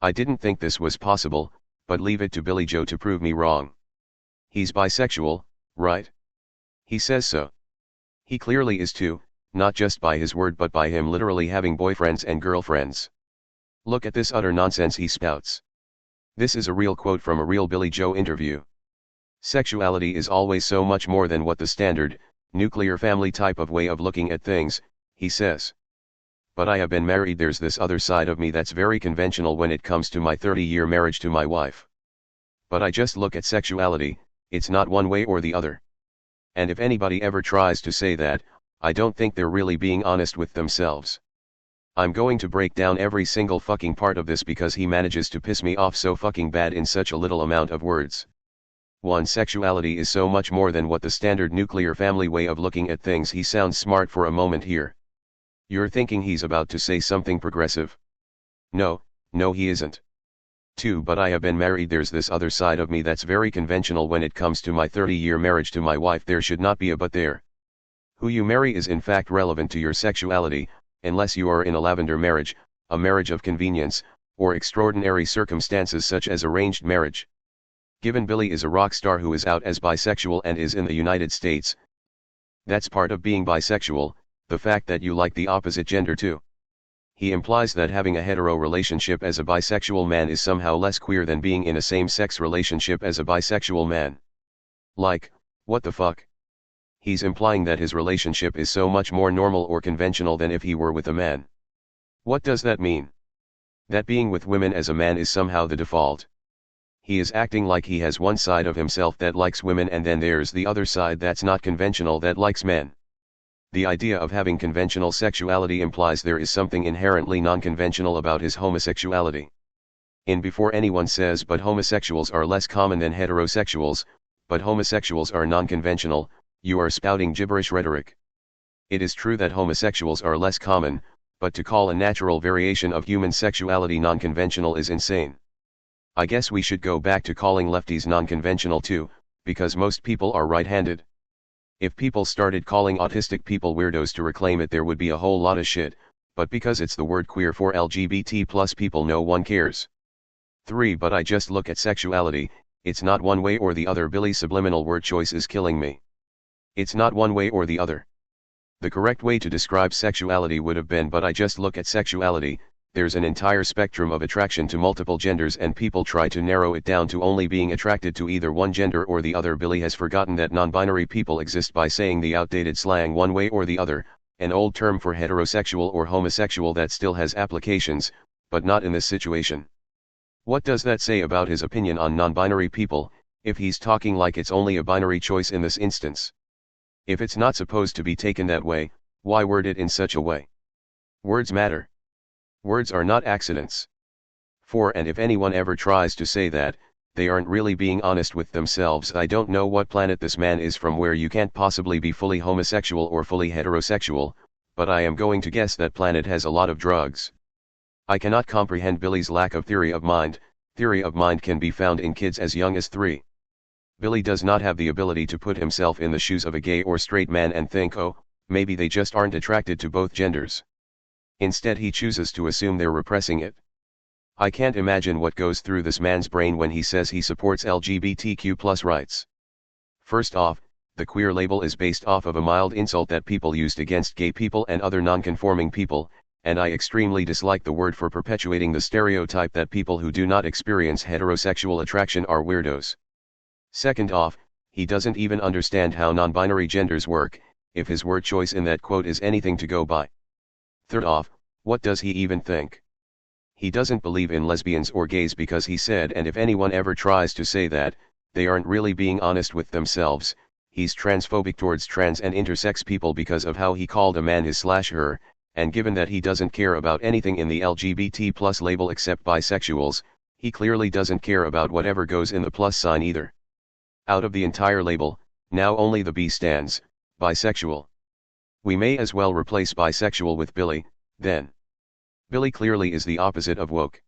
I didn't think this was possible, but leave it to Billie Joe to prove me wrong. He's bisexual, right? He says so. He clearly is too, not just by his word but by him literally having boyfriends and girlfriends. Look at this utter nonsense he spouts. This is a real quote from a real Billie Joe interview. Sexuality is always so much more than what the standard, nuclear family type of way of looking at things, he says. But I have been married, there's this other side of me that's very conventional when it comes to my 30-year marriage to my wife. But I just look at sexuality, it's not one way or the other. And if anybody ever tries to say that, I don't think they're really being honest with themselves. I'm going to break down every single fucking part of this because he manages to piss me off so fucking bad in such a little amount of words. 1. Sexuality is so much more than what the standard nuclear family way of looking at things. He sounds smart for a moment here. You're thinking he's about to say something progressive. No, he isn't. 2. But I have been married, there's this other side of me that's very conventional when it comes to my 30-year marriage to my wife. There should not be a but there. Who you marry is in fact relevant to your sexuality, unless you are in a lavender marriage, a marriage of convenience, or extraordinary circumstances such as arranged marriage. Given Billie is a rock star who is out as bisexual and is in the United States, that's part of being bisexual, the fact that you like the opposite gender too. He implies that having a hetero relationship as a bisexual man is somehow less queer than being in a same-sex relationship as a bisexual man. Like, what the fuck? He's implying that his relationship is so much more normal or conventional than if he were with a man. What does that mean? That being with women as a man is somehow the default. He is acting like he has one side of himself that likes women and then there's the other side that's not conventional that likes men. The idea of having conventional sexuality implies there is something inherently non-conventional about his homosexuality. Before anyone says but homosexuals are less common than heterosexuals, but homosexuals are non-conventional, you are spouting gibberish rhetoric. It is true that homosexuals are less common, but to call a natural variation of human sexuality non-conventional is insane. I guess we should go back to calling lefties non-conventional too, because most people are right-handed. If people started calling autistic people weirdos to reclaim it, there would be a whole lot of shit, but because it's the word queer for LGBT plus people, no one cares. 3. But I just look at sexuality, it's not one way or the other. Billie's subliminal word choice is killing me. It's not one way or the other. The correct way to describe sexuality would have been but I just look at sexuality. There's an entire spectrum of attraction to multiple genders and people try to narrow it down to only being attracted to either one gender or the other. Billie has forgotten that non-binary people exist by saying the outdated slang one way or the other, an old term for heterosexual or homosexual that still has applications, but not in this situation. What does that say about his opinion on non-binary people, if he's talking like it's only a binary choice in this instance? If it's not supposed to be taken that way, why word it in such a way? Words matter. Words are not accidents. 4. And if anyone ever tries to say that, they aren't really being honest with themselves. I don't know what planet this man is from where you can't possibly be fully homosexual or fully heterosexual, but I am going to guess that planet has a lot of drugs. I cannot comprehend Billie's lack of theory of mind. Theory of mind can be found in kids as young as 3. Billie does not have the ability to put himself in the shoes of a gay or straight man and think, oh, maybe they just aren't attracted to both genders. Instead he chooses to assume they're repressing it. I can't imagine what goes through this man's brain when he says he supports LGBTQ+ rights. First off, the queer label is based off of a mild insult that people used against gay people and other non-conforming people, and I extremely dislike the word for perpetuating the stereotype that people who do not experience heterosexual attraction are weirdos. Second off, he doesn't even understand how non-binary genders work, if his word choice in that quote is anything to go by. Third off, what does he even think? He doesn't believe in lesbians or gays because he said, and if anyone ever tries to say that, they aren't really being honest with themselves. He's transphobic towards trans and intersex people because of how he called a man his/her, and given that he doesn't care about anything in the LGBT+ label except bisexuals, he clearly doesn't care about whatever goes in the plus sign either. Out of the entire label, now only the B stands, bisexual. We may as well replace bisexual with Billie, then. Billie clearly is the opposite of woke.